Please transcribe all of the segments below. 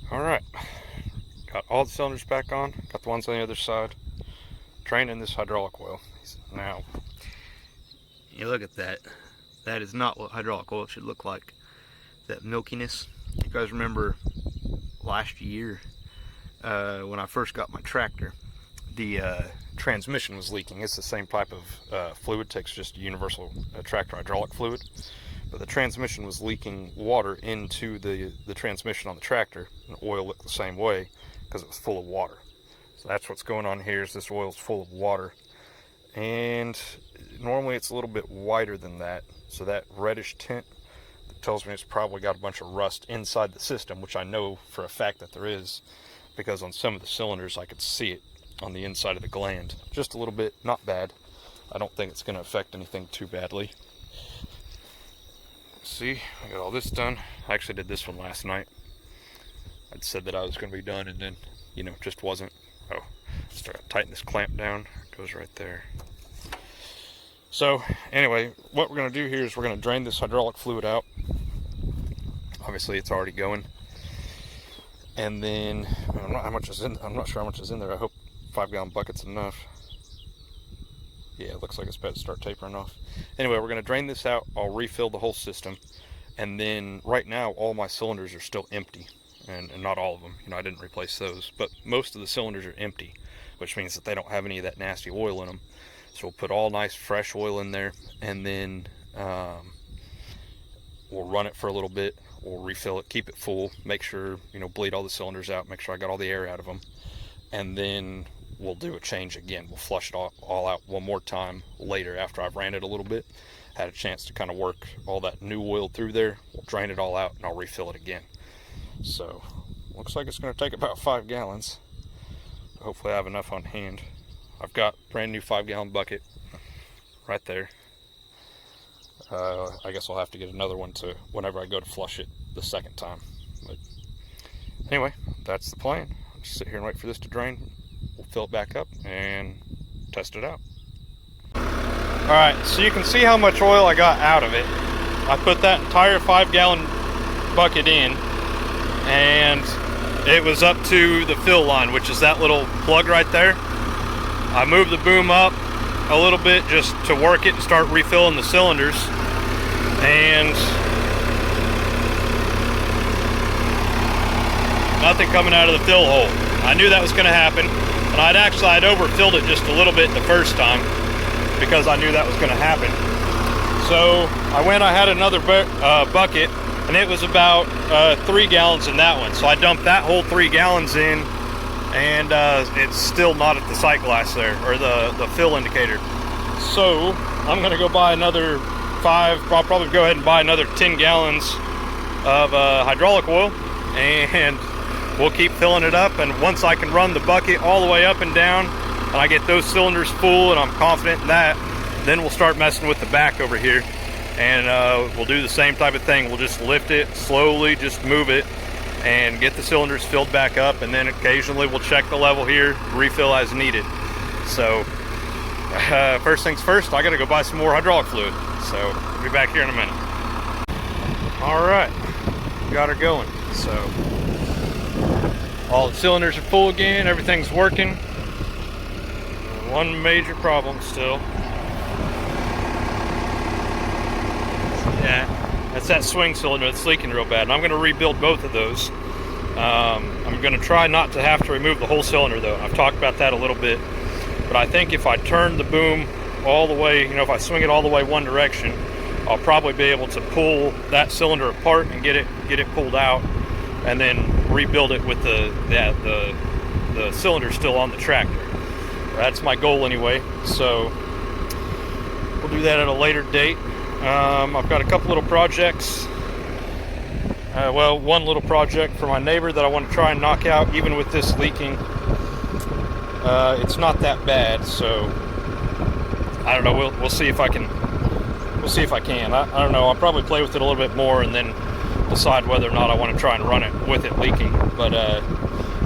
Alright, got all the cylinders back on, got the ones on the other side, draining this hydraulic oil. Now, you look at that. That is not what hydraulic oil should look like. That milkiness. You guys remember last year when I first got my tractor, the transmission was leaking. It's the same type of fluid, takes just universal tractor hydraulic fluid. But the transmission was leaking water into the transmission on the tractor, and the oil looked the same way because it was full of water. So that's what's going on here, is this oil is full of water. And normally it's a little bit whiter than that, so that reddish tint tells me it's probably got a bunch of rust inside the system, which I know for a fact that there is, because on some of the cylinders I could see it on the inside of the gland. Just a little bit, not bad. I don't think it's going to affect anything too badly. See, I got all this done. I actually did this one last night. I'd said that I was going to be done, and then, just wasn't. Oh, start to tighten this clamp down. It goes right there. So, anyway, what we're going to do here is we're going to drain this hydraulic fluid out. Obviously, it's already going. And then, I'm not sure how much is in there. I hope 5-gallon bucket's enough. Yeah, it looks like it's about to start tapering off. Anyway, we're going to drain this out. I'll refill the whole system. And then right now, all my cylinders are still empty. And not all of them. I didn't replace those. But most of the cylinders are empty, which means that they don't have any of that nasty oil in them. So we'll put all nice fresh oil in there. And then we'll run it for a little bit. We'll refill it, keep it full. Make sure, bleed all the cylinders out. Make sure I got all the air out of them. And then we'll do a change again. We'll flush it all out one more time later after I've ran it a little bit, had a chance to kind of work all that new oil through there. We'll drain it all out and I'll refill it again. So looks like it's going to take about 5 gallons. Hopefully I have enough on hand. I've got a brand new 5-gallon bucket right there. I guess I'll have to get another one to whenever I go to flush it the second time. But anyway, that's the plan. I'll just sit here and wait for this to drain. We'll fill it back up and test it out. Alright, so you can see how much oil I got out of it. I put that entire 5-gallon bucket in, and it was up to the fill line, which is that little plug right there. I moved the boom up a little bit just to work it and start refilling the cylinders, and nothing coming out of the fill hole. I knew that was going to happen, and I'd overfilled it just a little bit the first time because I knew that was going to happen. So I had another bucket, and it was about 3 gallons in that one. So I dumped that whole 3 gallons in, and it's still not at the sight glass there, or the fill indicator. So I'm going to go buy another 5, I'll probably go ahead and buy another 10 gallons of hydraulic oil, and we'll keep filling it up. And once I can run the bucket all the way up and down, and I get those cylinders full and I'm confident in that, then we'll start messing with the back over here, and we'll do the same type of thing. We'll just lift it slowly, just move it and get the cylinders filled back up, and then occasionally we'll check the level here, refill as needed. So first things first, I gotta go buy some more hydraulic fluid, so I'll be back here in a minute. Alright, got her going. So all the cylinders are full again, everything's working. One major problem still. Yeah, that's that swing cylinder that's leaking real bad, and I'm going to rebuild both of those. I'm going to try not to have to remove the whole cylinder though. I've talked about that a little bit, but I think if I turn the boom all the way, if I swing it all the way one direction, I'll probably be able to pull that cylinder apart and get it pulled out, and then rebuild it with the cylinder still on the tractor. That's my goal anyway, so we'll do that at a later date. I've got a couple little projects. One little project for my neighbor that I want to try and knock out, even with this leaking. It's not that bad, so I don't know. We'll see if I can. We'll see if I can. I don't know. I'll probably play with it a little bit more and then decide whether or not I want to try and run it with it leaking. But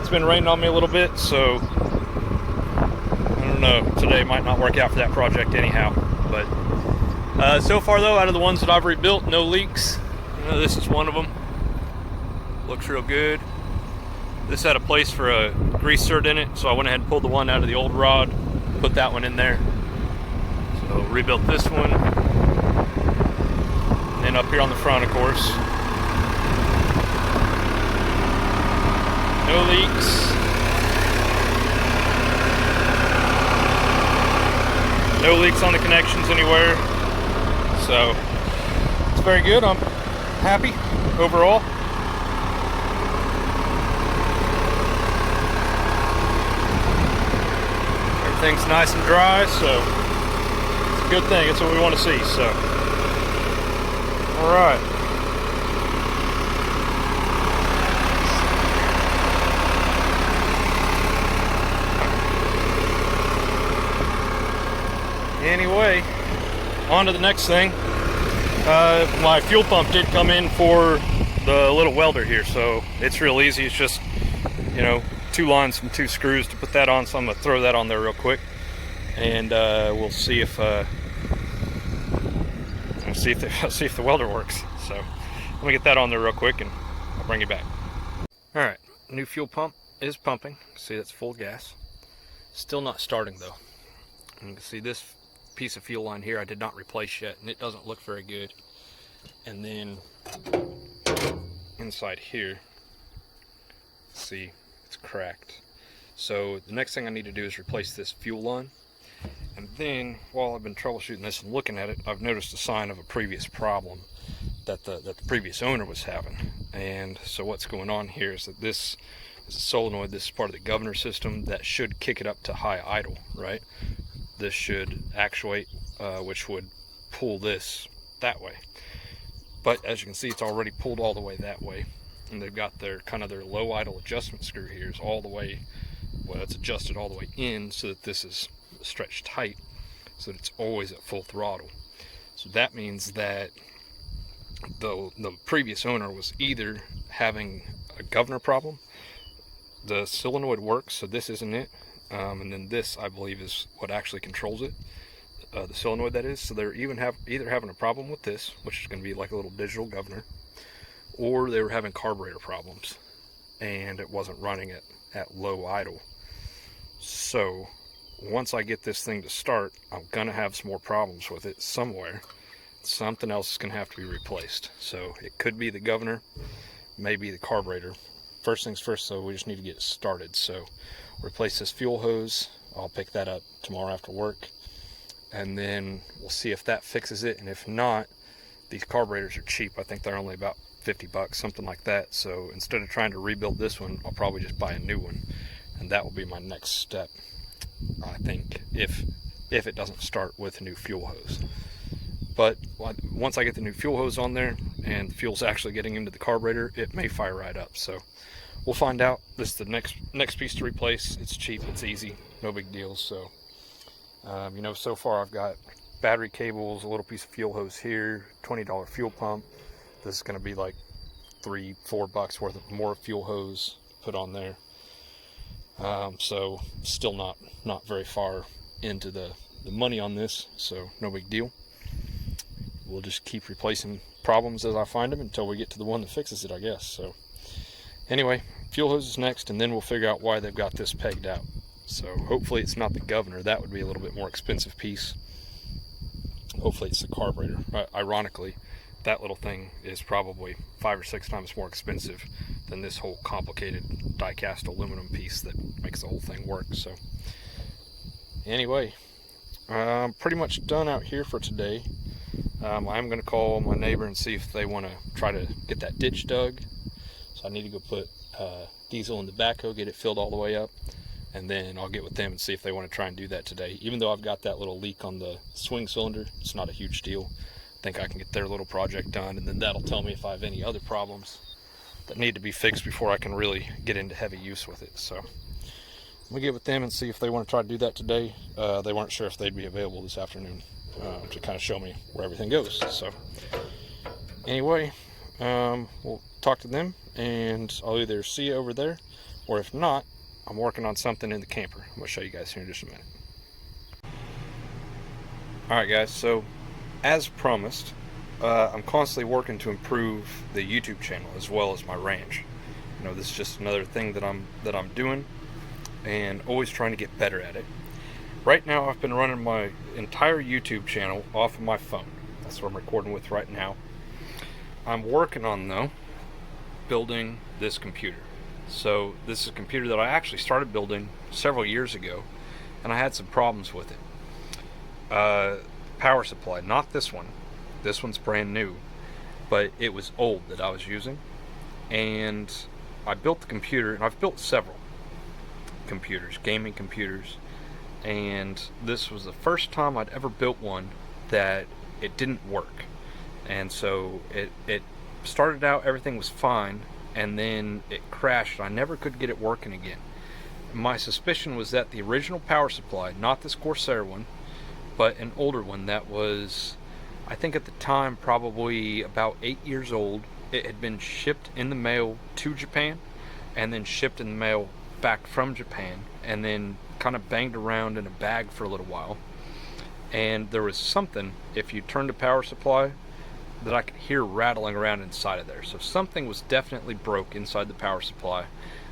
it's been raining on me a little bit, so I don't know. Today might not work out for that project anyhow. But so far though, out of the ones that I've rebuilt, no leaks. This is one of them. Looks real good. This had a place for a grease cert in it, so I went ahead and pulled the one out of the old rod, put that one in there. So rebuilt this one. And then up here on the front, of course, no leaks. No leaks on the connections anywhere. So it's very good. I'm happy overall. Everything's nice and dry, so it's a good thing. It's what we want to see. So, all right. Anyway, on to the next thing. My fuel pump did come in for the little welder here, so it's real easy. It's just, you know, 2 lines from 2 screws to put that on, so I'm gonna throw that on there real quick, and we'll see if see if the welder works. So let me get that on there real quick, and I'll bring you back. All right, new fuel pump is pumping. See, that's full gas. Still not starting though. And you can see this piece of fuel line here I did not replace yet, and it doesn't look very good. And then inside here, see, it's cracked. So the next thing I need to do is replace this fuel line. And then while I've been troubleshooting this and looking at it, I've noticed a sign of a previous problem that the previous owner was having. And so what's going on here is that this is a solenoid. This is part of the governor system that should kick it up to high idle, right? This should actuate, which would pull this that way. But as you can see, it's already pulled all the way that way. And they've got their kind of their low idle adjustment screw here is all the way, well, it's adjusted all the way in so that this is stretched tight so that it's always at full throttle. So that means that the previous owner was either having a governor problem, the solenoid works, so this isn't it, and then this, I believe, is what actually controls it, the solenoid that is. So they're either having a problem with this, which is going to be like a little digital governor, or they were having carburetor problems and it wasn't running at low idle. So once I get this thing to start, I'm gonna have some more problems with it somewhere. Something else is gonna have to be replaced. So it could be the governor, maybe the carburetor. First things first, though, we just need to get it started. So replace this fuel hose. I'll pick that up tomorrow after work, and then we'll see if that fixes it. And if not, these carburetors are cheap. I think they're only about 50 bucks, something like that. So instead of trying to rebuild this one, I'll probably just buy a new one, and that will be my next step, I think, if it doesn't start with a new fuel hose. But once I get the new fuel hose on there and the fuel's actually getting into the carburetor, it may fire right up. So we'll find out. This is the next piece to replace. It's cheap, it's easy, no big deal. So you know, so far I've got battery cables, a little piece of fuel hose here, $20 fuel pump. This is going to be like $3-4 bucks worth of more fuel hose put on there. So still not very far into the money on this, so no big deal. We'll just keep replacing problems as I find them until we get to the one that fixes it, I guess. So anyway, fuel hose is next, and then we'll figure out why they've got this pegged out. So hopefully it's not the governor. That would be a little bit more expensive piece. Hopefully it's the carburetor. Ironically, that little thing is probably 5 or 6 times more expensive than this whole complicated die-cast aluminum piece that makes the whole thing work. So anyway, I'm pretty much done out here for today. I'm going to call my neighbor and see if they want to try to get that ditch dug. So I need to go put diesel in the backhoe, get it filled all the way up, and then I'll get with them and see if they want to try and do that today. Even though I've got that little leak on the swing cylinder, it's not a huge deal. I think I can get their little project done, and then that'll tell me if I have any other problems that need to be fixed before I can really get into heavy use with it. So I'm gonna get with them and see if they want to try to do that today. They weren't sure if they'd be available this afternoon to kind of show me where everything goes. So anyway, we'll talk to them, and I'll either see you over there, or if not, I'm working on something in the camper. I'm gonna show you guys here in just a minute. All right, guys, so as promised, I'm constantly working to improve the YouTube channel as well as my ranch. You know, this is just another thing that I'm doing, and always trying to get better at it. Right now, I've been running my entire YouTube channel off of my phone. That's what I'm recording with right now. I'm working on, though, building this computer. So this is a computer that I actually started building several years ago, and I had some problems with it. Power supply, not this one. This one's brand new, but it was old that I was using. And I built the computer, and I've built several computers, gaming computers, and this was the first time I'd ever built one that it didn't work. And so it started out, everything was fine, and then it crashed. I never could get it working again. My suspicion was that the original power supply, not this Corsair one, but an older one that was, I think at the time, probably about 8 years old. It had been shipped in the mail to Japan, and then shipped in the mail back from Japan, and then kind of banged around in a bag for a little while. And there was something, if you turned the power supply, that I could hear rattling around inside of there. So something was definitely broke inside the power supply.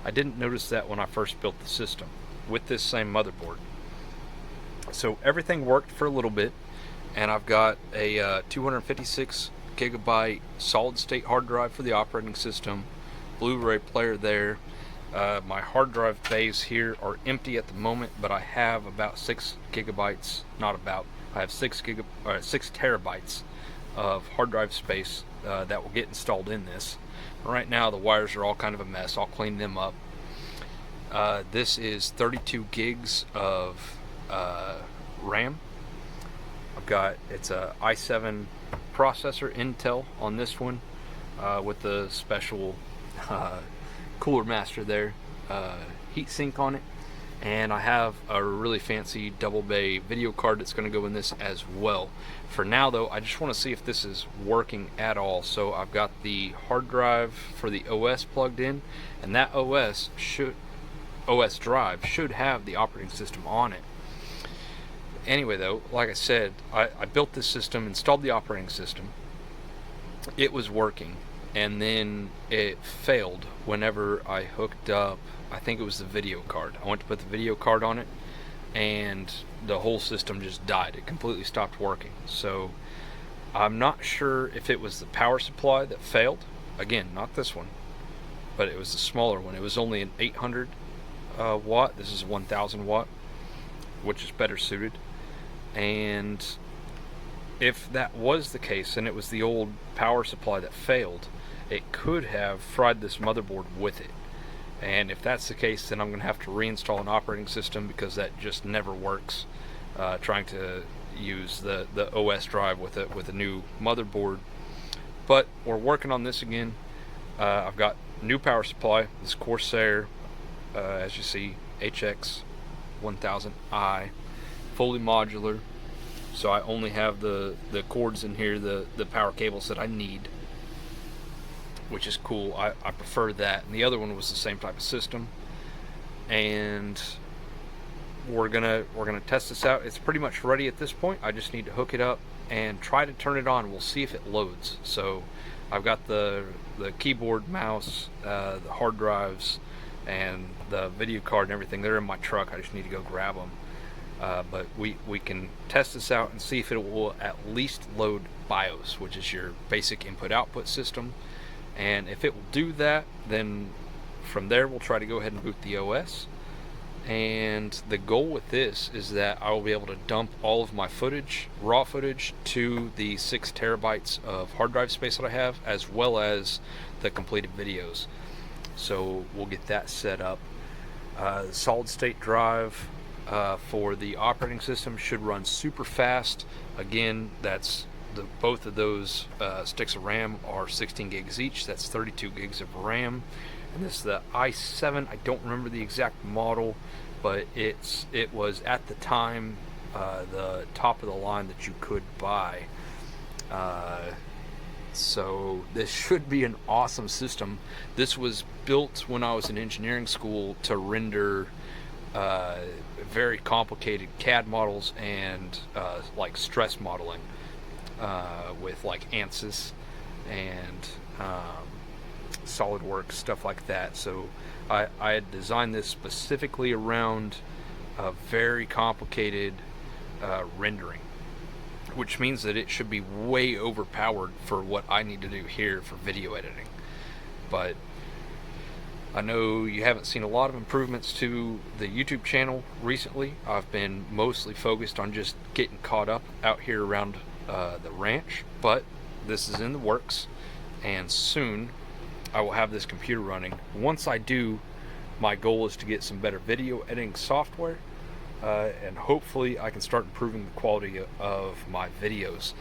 I didn't notice that when I first built the system with this same motherboard. So everything worked for a little bit, and I've got a 256 gigabyte solid state hard drive for the operating system, Blu-ray player there. My hard drive bays here are empty at the moment, but I have about 6 gigabytes, not about, I have 6 terabytes of hard drive space that will get installed in this. Right now the wires are all kind of a mess. I'll clean them up. This is 32 gigs of RAM. It's a i7 processor, Intel on this one, with the special Cooler Master there, heat sink on it, and I have a really fancy double bay video card that's going to go in this as well. For now though, I just want to see if this is working at all. So I've got the hard drive for the OS plugged in, and that OS drive should have the operating system on it. Anyway though, like I said, I built this system, installed the operating system, it was working, and then it failed whenever I hooked up, I think it was the video card. I went to put the video card on it, and the whole system just died. It completely stopped working. So I'm not sure if it was the power supply that failed. Again, not this one, but it was the smaller one. It was only an 800 watt. This is 1000 watt, which is better suited. And if that was the case, and it was the old power supply that failed, it could have fried this motherboard with it. And if that's the case, then I'm going to have to reinstall an operating system, because that just never works. Trying to use the OS drive with a new motherboard. But we're working on this again. I've got new power supply, this Corsair, as you see, HX1000i, fully modular. So I only have the cords in here, the power cables that I need, which is cool. I prefer that. And the other one was the same type of system. And we're gonna test this out. It's pretty much ready at this point. I just need to hook it up and try to turn it on. We'll see if it loads. So I've got the keyboard, mouse, the hard drives, and the video card and everything. They're in my truck. I just need to go grab them. But we can test this out and see if it will at least load BIOS, which is your basic input-output system. And if it will do that, then from there we'll try to go ahead and boot the OS. And the goal with this is that I will be able to dump all of my footage, raw footage, to the 6 terabytes of hard drive space that I have, as well as the completed videos. So we'll get that set up. Solid state drive for the operating system should run super fast. Again, that's both of those sticks of RAM are 16 gigs each. That's 32 gigs of RAM. And this is the i7. I don't remember the exact model, but it was at the time the top of the line that you could buy. So this should be an awesome system. This was built when I was in engineering school to render very complicated CAD models and like stress modeling with like ANSYS and SolidWorks, stuff like that. So I had designed this specifically around a very complicated rendering, which means that it should be way overpowered for what I need to do here for video editing. But I know you haven't seen a lot of improvements to the YouTube channel recently. I've been mostly focused on just getting caught up out here around the ranch, but this is in the works, and soon I will have this computer running. Once I do, my goal is to get some better video editing software, and hopefully I can start improving the quality of my videos.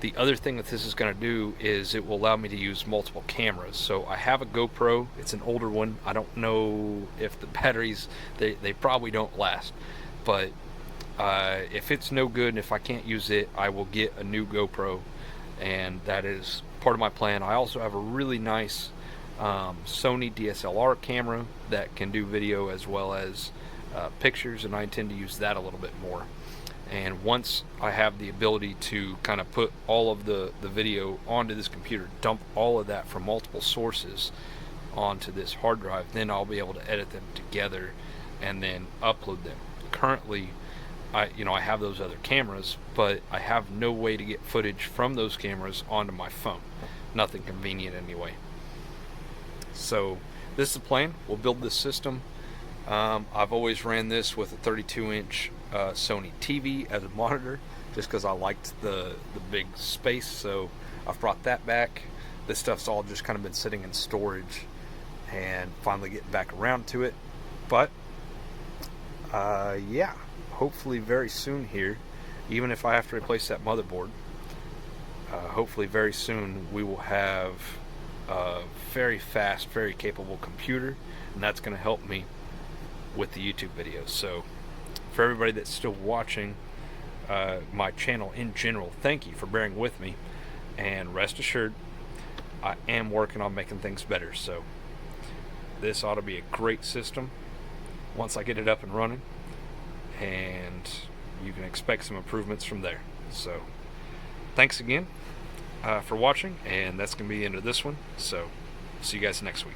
The other thing that this is going to do is it will allow me to use multiple cameras. So I have a GoPro. It's an older one. I don't know if the batteries, they probably don't last. But if it's no good and if I can't use it, I will get a new GoPro. And that is part of my plan. I also have a really nice Sony DSLR camera that can do video as well as pictures, and I intend to use that a little bit more. And once I have the ability to kind of put all of the video onto this computer, dump all of that from multiple sources onto this hard drive, then I'll be able to edit them together and then upload them. Currently, I have those other cameras, but I have no way to get footage from those cameras onto my phone. Nothing convenient anyway. So this is the plan. We'll build this system. I've always ran this with a 32-inch Sony TV as a monitor, just because I liked the big space. So I've brought that back. This stuff's all just kind of been sitting in storage, and finally getting back around to it. But yeah, hopefully very soon here, even if I have to replace that motherboard, hopefully very soon we will have a very fast, very capable computer, and that's going to help me with the YouTube videos. So for everybody that's still watching my channel in general, thank you for bearing with me, and rest assured I am working on making things better. So this ought to be a great system once I get it up and running, and you can expect some improvements from there. So thanks again for watching, and that's going to be the end of this one. So see you guys next week.